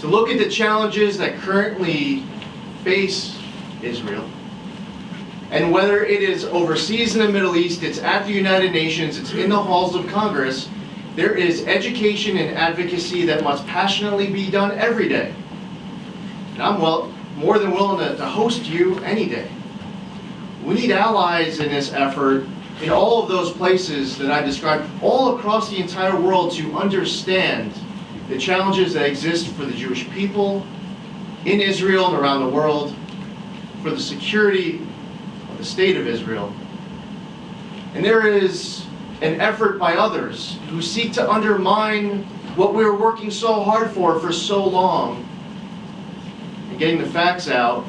to look at the challenges that currently face Israel. And whether it is overseas in the Middle East, it's at the United Nations, it's in the halls of Congress, there is education and advocacy that must passionately be done every day. And I'm more than willing to host you any day. We need allies in this effort in all of those places that I described, all across the entire world, to understand the challenges that exist for the Jewish people in Israel and around the world, for the security of the state of Israel. And there is an effort by others who seek to undermine what we were working so hard for so long, and getting the facts out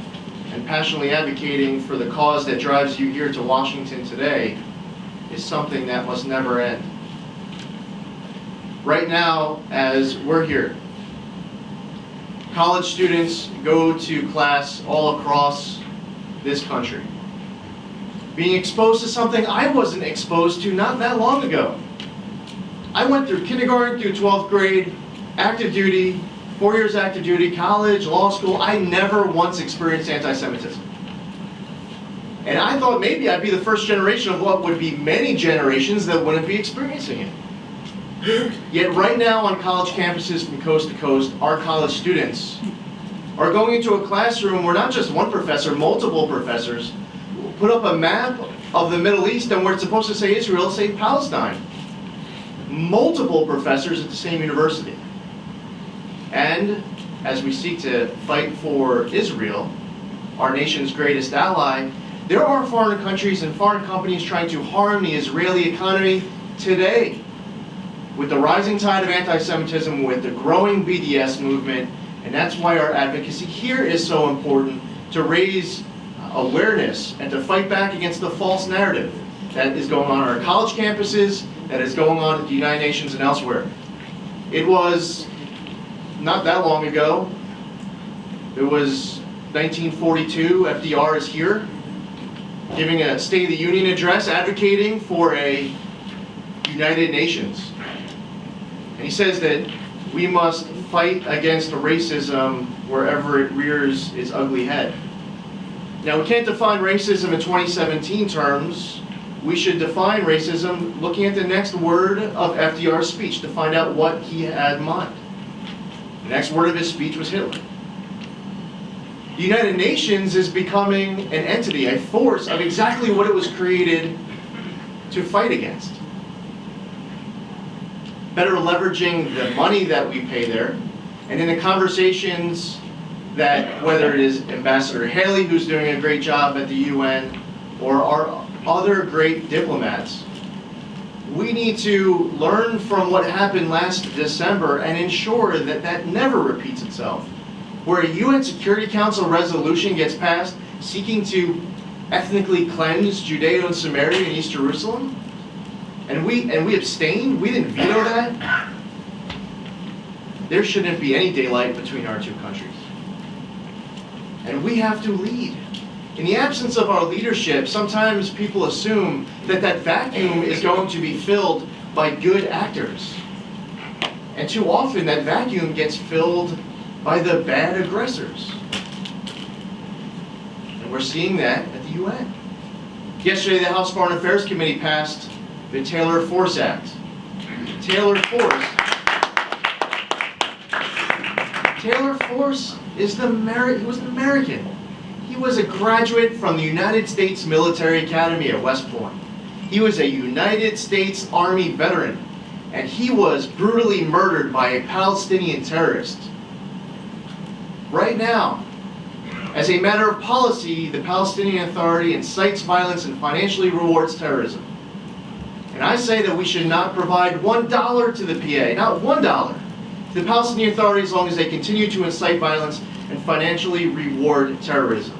and passionately advocating for the cause that drives you here to Washington today is something that must never end. Right now, as we're here, college students go to class all across this country, being exposed to something I wasn't exposed to not that long ago. I went through kindergarten through 12th grade, active duty, 4 years active duty, college, law school. I never once experienced anti-Semitism. And I thought maybe I'd be the first generation of what would be many generations that wouldn't be experiencing it. Yet right now on college campuses from coast to coast, our college students are going into a classroom where not just one professor, multiple professors put up a map of the Middle East, and where it's supposed to say Israel, say Palestine. Multiple professors at the same university. And as we seek to fight for Israel, our nation's greatest ally, there are foreign countries and foreign companies trying to harm the Israeli economy today. With the rising tide of anti-Semitism, with the growing BDS movement, and that's why our advocacy here is so important, to raise awareness and to fight back against the false narrative that is going on our college campuses, that is going on at the United Nations and elsewhere. It was not that long ago, it was 1942, FDR is here, giving a State of the Union address advocating for a United Nations. And he says that we must fight against racism wherever it rears its ugly head. Now, we can't define racism in 2017 terms. We should define racism looking at the next word of FDR's speech to find out what he had in mind. The next word of his speech was Hitler. The United Nations is becoming an entity, a force of exactly what it was created to fight against. Better leveraging the money that we pay there, and in the conversations that, whether it is Ambassador Haley, who's doing a great job at the UN, or our other great diplomats, we need to learn from what happened last December and ensure that that never repeats itself. Where a UN Security Council resolution gets passed seeking to ethnically cleanse Judea and Samaria and East Jerusalem, and we abstained, we didn't veto that, there shouldn't be any daylight between our two countries. And we have to lead. In the absence of our leadership, sometimes people assume that that vacuum is going to be filled by good actors. And too often that vacuum gets filled by the bad aggressors. And we're seeing that at the UN. Yesterday, the House Foreign Affairs Committee passed the Taylor Force Act. Taylor Force is he was an American. He was a graduate from the United States Military Academy at West Point. He was a United States Army veteran, and he was brutally murdered by a Palestinian terrorist. Right now, as a matter of policy, the Palestinian Authority incites violence and financially rewards terrorism. And I say that we should not provide $1 to the PA, not $1, to the Palestinian Authority as long as they continue to incite violence and financially reward terrorism.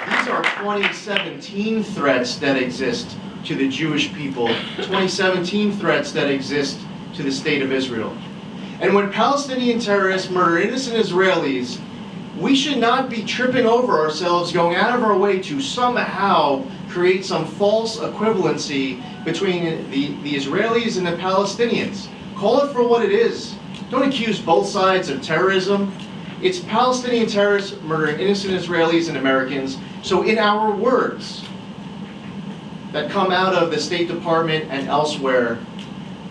These are 2017 threats that exist to the Jewish people, 2017 threats that exist to the state of Israel. And when Palestinian terrorists murder innocent Israelis, we should not be tripping over ourselves, going out of our way to somehow create some false equivalency between the Israelis and the Palestinians, Call it for what it is. Don't accuse both sides of terrorism. It's Palestinian terrorists murdering innocent Israelis and Americans. So in our words that come out of the State Department and elsewhere,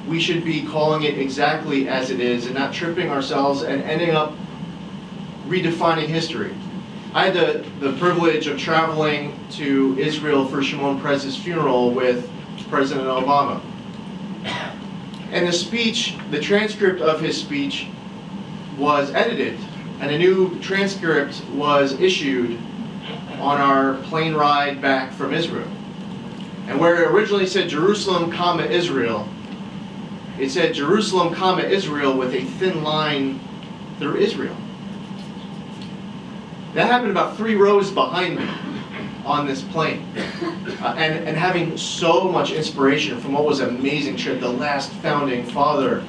we should be calling it exactly as it is and not tripping ourselves and ending up redefining history. I had the privilege of traveling to Israel for Shimon Peres's funeral with President Obama. And the speech, the transcript of his speech was edited, and a new transcript was issued on our plane ride back from Israel. And where it originally said Jerusalem, Israel, it said Jerusalem, Israel with a thin line through Israel. That happened about 3 rows behind me on this plane. And having so much inspiration from what was an amazing trip, the last founding father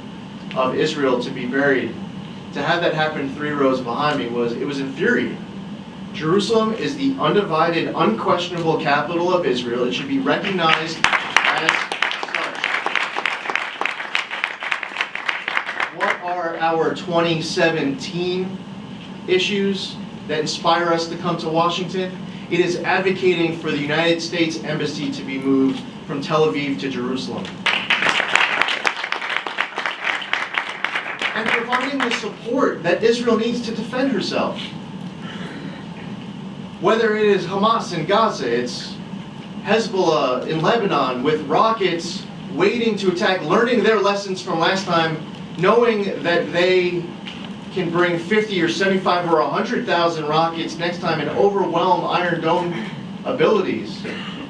of Israel to be buried, to have that happen 3 rows behind me was infuriating. Jerusalem is the undivided, unquestionable capital of Israel. It should be recognized as such. What are our 2017 issues that inspire us to come to Washington? It is advocating for the United States Embassy to be moved from Tel Aviv to Jerusalem. And providing the support that Israel needs to defend herself. Whether it is Hamas in Gaza, it's Hezbollah in Lebanon with rockets waiting to attack, learning their lessons from last time, knowing that they can bring 50 or 75 or 100,000 rockets next time and overwhelm Iron Dome abilities.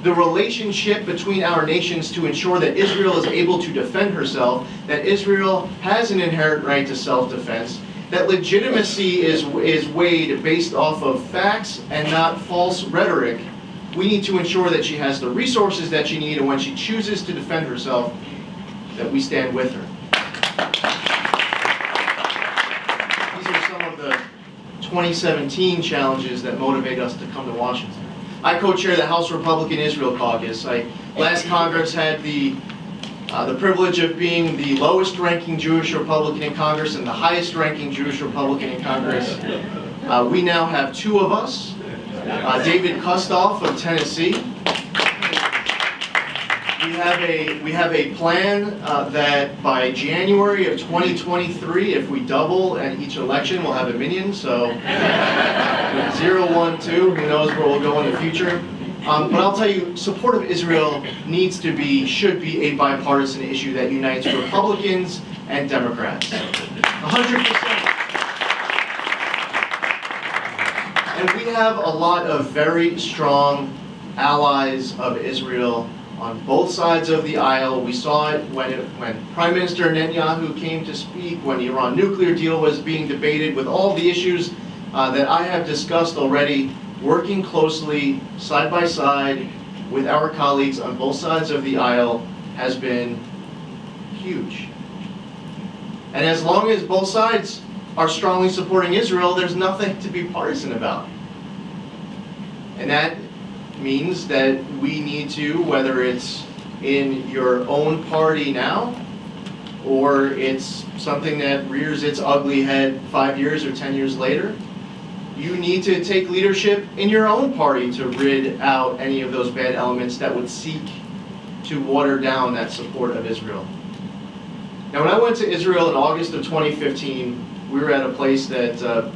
The relationship between our nations to ensure that Israel is able to defend herself, that Israel has an inherent right to self-defense, that legitimacy is weighed based off of facts and not false rhetoric. We need to ensure that she has the resources that she needs, and when she chooses to defend herself, that we stand with her. These are some of the 2017 challenges that motivate us to come to Washington. I co-chair the House Republican Israel Caucus. Last Congress had the privilege of being the lowest ranking Jewish Republican in Congress and the highest ranking Jewish Republican in Congress. We now have 2 of us. David Kustoff of Tennessee. We have a plan that by January of 2023, if we double at each election, we'll have a minion. So 0, 1, 2, who knows where we'll go in the future. But I'll tell you, support of Israel should be a bipartisan issue that unites Republicans and Democrats. 100%. And we have a lot of very strong allies of Israel on both sides of the aisle. We saw it when Prime Minister Netanyahu came to speak, when the Iran nuclear deal was being debated, with all the issues that I have discussed already. Working closely, side by side, with our colleagues on both sides of the aisle has been huge. And as long as both sides are strongly supporting Israel, there's nothing to be partisan about. And that means that we need to, whether it's in your own party now, or it's something that rears its ugly head 5 years or 10 years later, you need to take leadership in your own party to rid out any of those bad elements that would seek to water down that support of Israel. Now, when I went to Israel in August of 2015, we were at a place that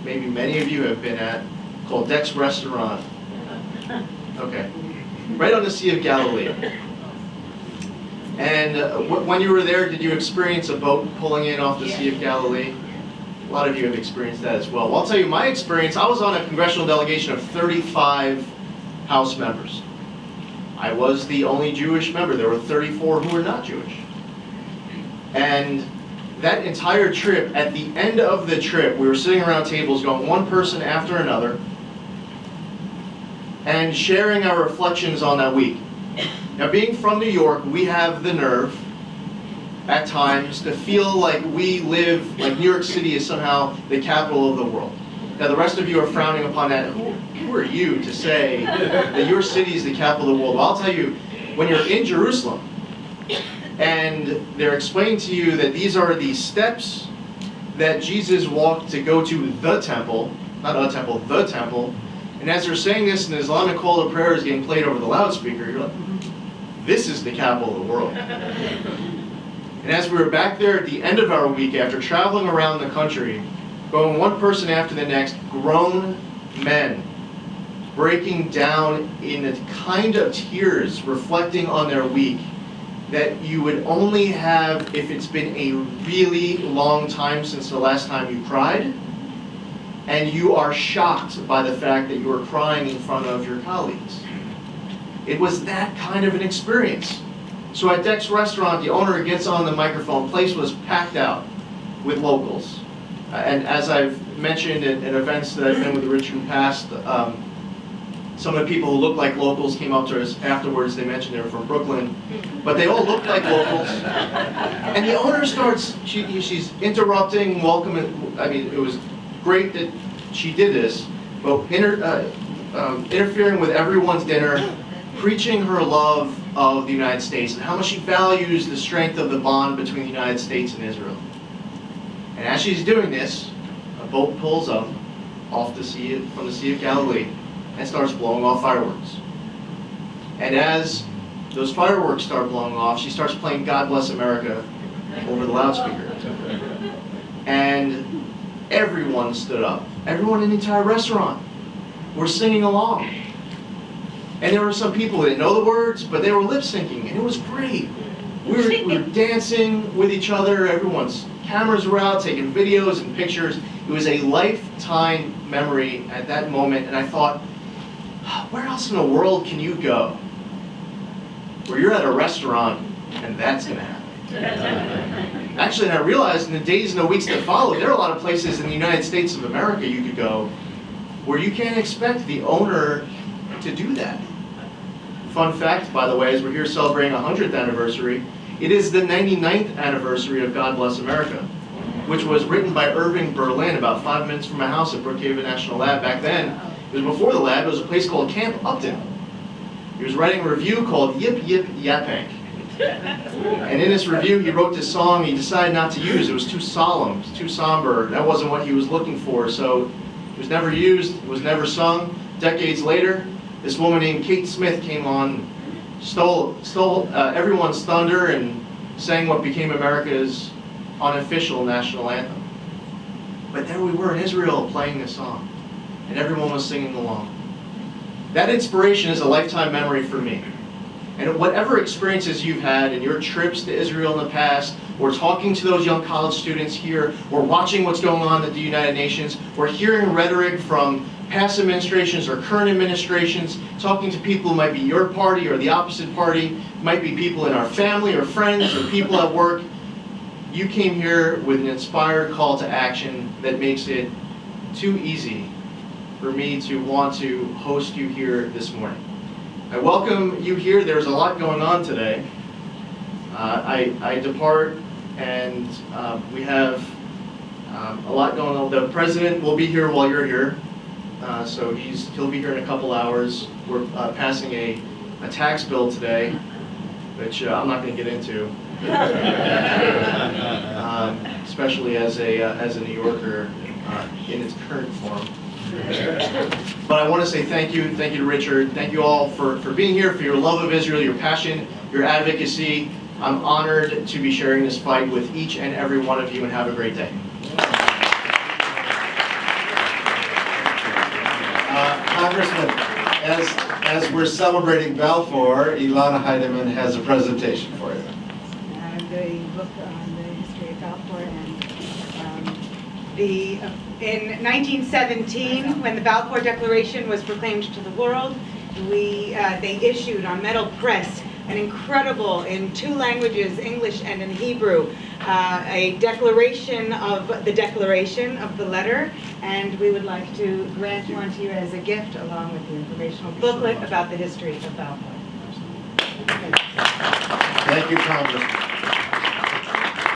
maybe many of you have been at, called Deck's Restaurant. Okay. Right on the Sea of Galilee. And when you were there, did you experience a boat pulling in off the Sea of Galilee? A lot of you have experienced that as well. Well, I'll tell you my experience. I was on a congressional delegation of 35 House members. I was the only Jewish member. There were 34 who were not Jewish. And that entire trip, at the end of the trip, we were sitting around tables going one person after another and sharing our reflections on that week. Now, being from New York, we have the nerve at times to feel like we live, like New York City is somehow the capital of the world. Now, the rest of you are frowning upon that. Who are you to say that your city is the capital of the world? Well, I'll tell you, when you're in Jerusalem, And they're explaining to you that these are the steps that Jesus walked to go to the temple, not a temple, the temple. And as they're saying this, an Islamic call to prayer is getting played over the loudspeaker, you're like, this is the capital of the world. And as we were back there at the end of our week, after traveling around the country, going one person after the next, grown men, breaking down in a kind of tears, reflecting on their week, that you would only have if it's been a really long time since the last time you cried, and you are shocked by the fact that you are crying in front of your colleagues. It was that kind of an experience. So at Deck's restaurant, the owner gets on the microphone, the place was packed out with locals. And as I've mentioned at events that I've been with Richard in the past, some of the people who looked like locals came up to us afterwards. They mentioned they were from Brooklyn, but they all looked like locals. And the owner starts, she's interrupting, welcoming. I mean, it was great that she did this, but interfering with everyone's dinner, preaching her love of the United States and how much she values the strength of the bond between the United States and Israel. And as she's doing this, a boat pulls up off the sea, from the Sea of Galilee, and starts blowing off fireworks. And as those fireworks start blowing off, she starts playing God Bless America over the loudspeaker. And everyone stood up. Everyone in the entire restaurant were singing along. And there were some people that didn't know the words, but they were lip syncing, and it was great. We were dancing with each other. Everyone's cameras were out, taking videos and pictures. It was a lifetime memory at that moment, and I thought, where else in the world can you go where you're at a restaurant and that's going to happen? Actually, and I realized in the days and the weeks that followed, there are a lot of places in the United States of America you could go where you can't expect the owner to do that. Fun fact, by the way, as we're here celebrating a 100th anniversary, it is the 99th anniversary of God Bless America, which was written by Irving Berlin about 5 minutes from my house at Brookhaven National Lab. Back then, it was before the lab, it was a place called Camp Upton. He was writing a review called Yip Yip Yapink. And in this review, he wrote this song he decided not to use. It was too solemn, too somber. That wasn't what he was looking for, so it was never used, it was never sung. Decades later, this woman named Kate Smith came on, stole everyone's thunder and sang what became America's unofficial national anthem. But there we were in Israel playing this song, and everyone was singing along. That inspiration is a lifetime memory for me. And whatever experiences you've had in your trips to Israel in the past, or talking to those young college students here, or watching what's going on at the United Nations, or hearing rhetoric from past administrations or current administrations, talking to people who might be your party or the opposite party, might be people in our family or friends or people at work, you came here with an inspired call to action that makes it too easy for me to want to host you here this morning. I welcome you here. There's a lot going on today. I depart and we have a lot going on. The president will be here while you're here. So he'll be here in a couple hours. We're passing a tax bill today, which I'm not going to get into, especially as a New Yorker in its current form. But I want to say thank you to Richard. Thank you all for being here, for your love of Israel, your passion, your advocacy. I'm honored to be sharing this fight with each and every one of you, and have a great day. Congressman, as we're celebrating Balfour, Ilana Heidemann has a presentation for you. The book on the history of Balfour, and in 1917, when the Balfour Declaration was proclaimed to the world, they issued on metal press an incredible, in 2 languages, English and in Hebrew, a declaration of the letter, and we would like to grant one to you as a gift along with the informational booklet about the history of Balfour. Thank you, Congressman.